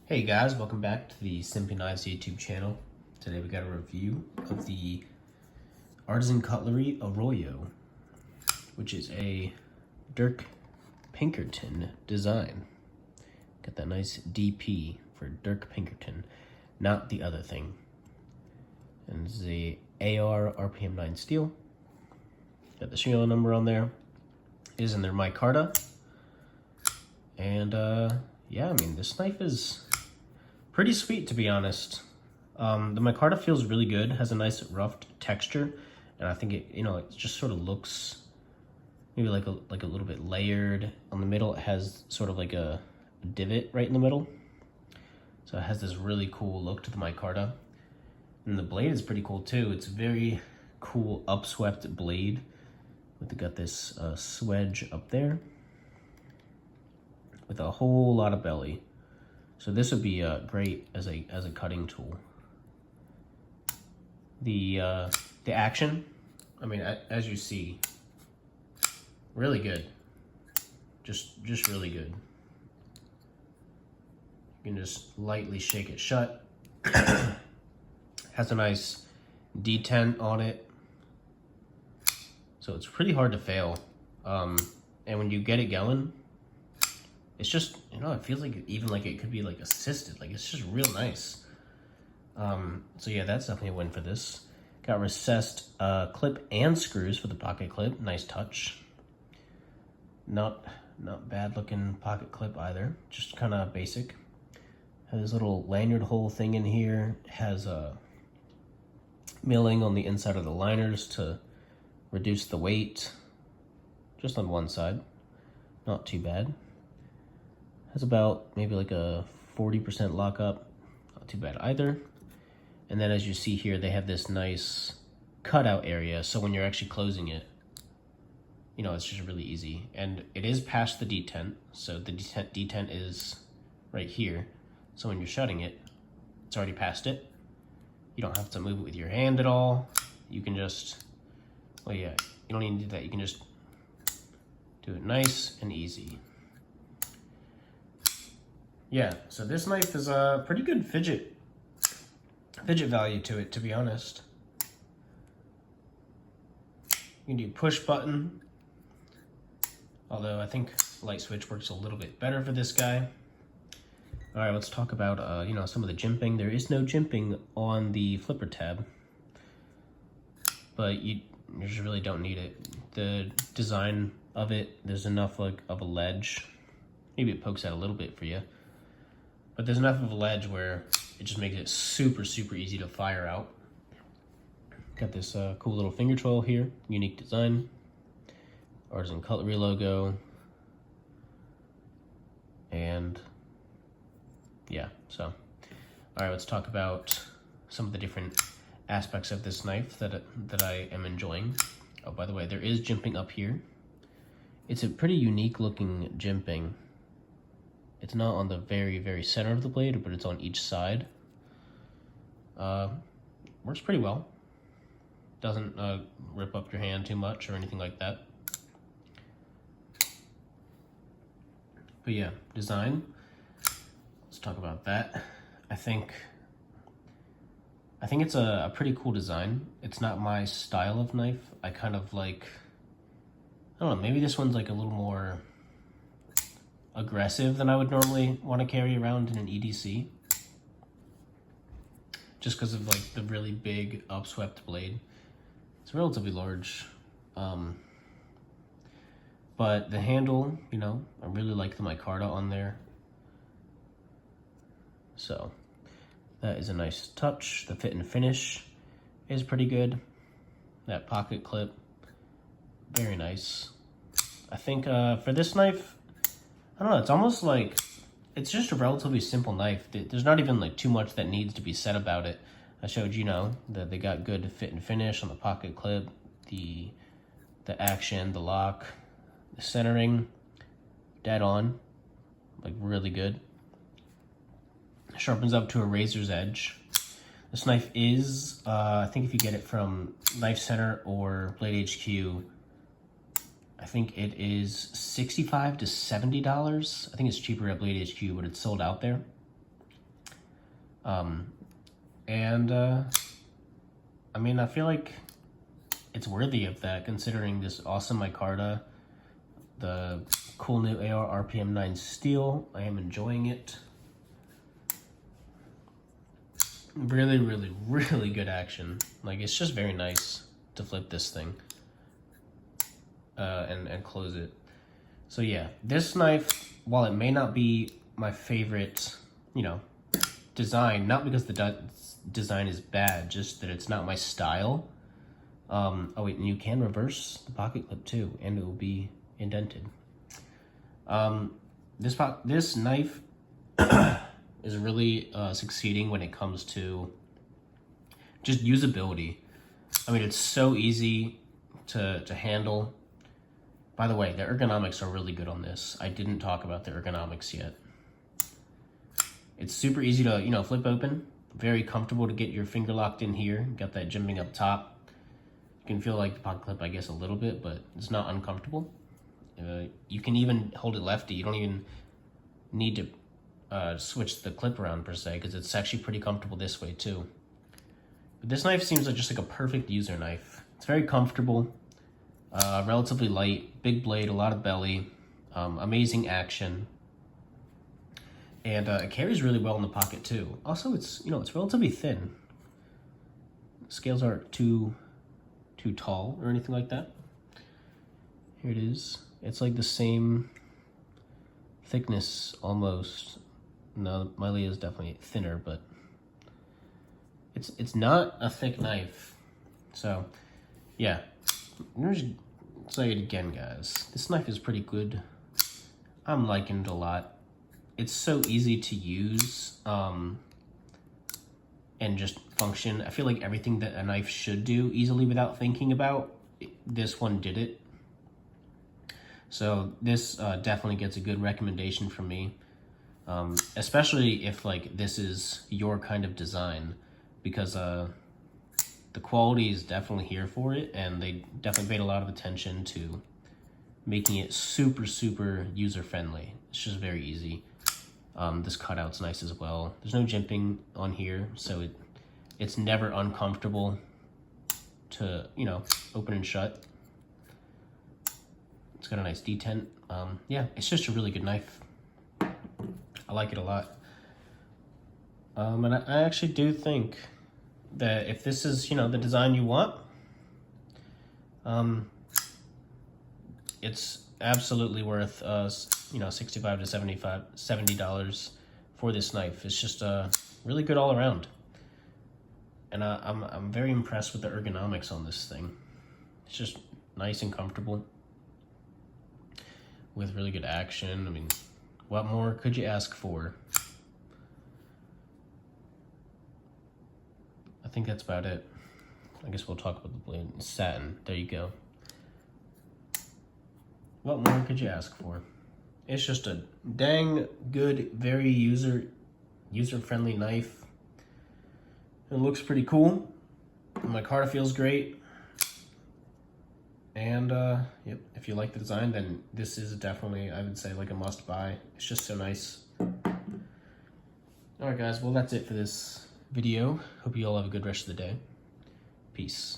Hey guys, welcome back to the Simply Knives YouTube channel. Today we got a review of the Artisan Cutlery Arroyo, which is a Dirk Pinkerton design. Got that nice DP for Dirk Pinkerton, not the other thing. And this is a AR RPM 9 steel. Got the serial number on there. It is in their Micarta. And yeah, I mean, this knife is pretty sweet, to be honest. The micarta feels really good, has a nice rough texture, and I think it, it just sort of looks maybe like a little bit layered. On the middle, it has sort of like a divot right in the middle, so it has this really cool look to the micarta. And the blade is pretty cool too. It's a very cool upswept blade. We've got this swedge up there with a whole lot of belly. So this would be great as a cutting tool. The action, I mean, as you see, really good. Just really good. You can just lightly shake it shut. Has a nice detent on it, so it's pretty hard to fail. And when you get it going, it's just, it feels like even like it could be like assisted. Like, it's just real nice. So yeah, that's definitely a win for this. Got recessed clip and screws for the pocket clip. Nice touch. Not bad looking pocket clip either. Just kind of basic. Has this little lanyard hole thing in here. Has a milling on the inside of the liners to reduce the weight. Just on one side. Not too bad. Has about maybe like a 40% lockup, not too bad either. And then as you see here, they have this nice cutout area, so when you're actually closing it, it's just really easy. And it is past the detent, so the detent is right here. So when you're shutting it, it's already past it. You don't have to move it with your hand at all. You can just, well, yeah, you don't even do that. You can just do it nice and easy. Yeah, so this knife is a pretty good fidget value to it, to be honest. You can do push button, although I think light switch works a little bit better for this guy. All right, let's talk about some of the jimping. There is no jimping on the flipper tab, but you just really don't need it. The design of it, there's enough of a ledge. Maybe it pokes out a little bit for you. But there's enough of a ledge where it just makes it super easy to fire out. Got this cool little finger twirl here, unique design. Artisan Cutlery logo. And yeah, so. All right, let's talk about some of the different aspects of this knife that I am enjoying. Oh, by the way, there is jimping up here. It's a pretty unique looking jimping. It's not on the very center of the blade, but it's on each side. Works pretty well. Doesn't rip up your hand too much or anything like that. But yeah, design. Let's talk about that. I think it's a pretty cool design. It's not my style of knife. I kind of like, I don't know, maybe this one's like a little more aggressive than I would normally want to carry around in an EDC, just because of like the really big upswept blade. It's relatively large, but the handle, I really like the micarta on there, so that is a nice touch. The fit and finish is pretty good. That pocket clip, very nice. I think for this knife, I don't know, it's almost like, it's just a relatively simple knife. There's not even like too much that needs to be said about it. I showed that they got good fit and finish on the pocket clip, the action, the lock, the centering, dead on, like really good. Sharpens up to a razor's edge. This knife is, I think if you get it from Knife Center or Blade HQ, I think it is $65 to $70. I think it's cheaper at Blade HQ, but it's sold out there. I mean, I feel like it's worthy of that considering this awesome micarta, the cool new AR RPM 9 steel. I am enjoying it. Really, really, really good action. Like, it's just very nice to flip this thing and close it. So yeah, this knife, while it may not be my favorite, you know, design, not because the design is bad, just that it's not my style. Oh wait, and you can reverse the pocket clip too, and it will be indented. This knife is really succeeding when it comes to just usability. I mean, it's so easy to handle. By the way, the ergonomics are really good on this. I didn't talk about the ergonomics yet. It's super easy to, you know, flip open. Very comfortable to get your finger locked in here. Got that jimping up top. You can feel like the pocket clip, I guess, a little bit, but it's not uncomfortable. You can even hold it lefty. You don't even need to switch the clip around per se, because it's actually pretty comfortable this way too. But this knife seems like just like a perfect user knife. It's very comfortable, relatively light, big blade, a lot of belly, amazing action. And it carries really well in the pocket too. Also, it's, you know, it's relatively thin. Scales aren't too tall or anything like that. Here it is. It's like the same thickness almost. No, Miley is definitely thinner, but it's not a thick knife. So yeah, let's say it again, guys. This knife is pretty good. I'm liking it a lot. It's so easy to use and just function. I feel like everything that a knife should do easily without thinking about, this one did it. So this definitely gets a good recommendation from me, especially if like this is your kind of design, because the quality is definitely here for it, and they definitely paid a lot of attention to making it super, super user-friendly. It's just very easy. This cutout's nice as well. There's no jimping on here, so it's never uncomfortable to, you know, open and shut. It's got a nice detent. Yeah, it's just a really good knife. I like it a lot. And I actually do think that if this is, you know, the design you want, it's absolutely worth you know, $65 to $70 for this knife. It's just really good all around, and I'm very impressed with the ergonomics on this thing. It's just nice and comfortable with really good action. I mean, what more could you ask for? I think that's about it. I guess we'll talk about the blade. Satin, there you go. What more could you ask for? It's just a dang good, very user-friendly knife. It looks pretty cool. My micarta feels great. And yep, if you like the design, then this is definitely, I would say, like a must buy. It's just so nice. Alright guys, well that's it for this video. Hope you all have a good rest of the day. Peace.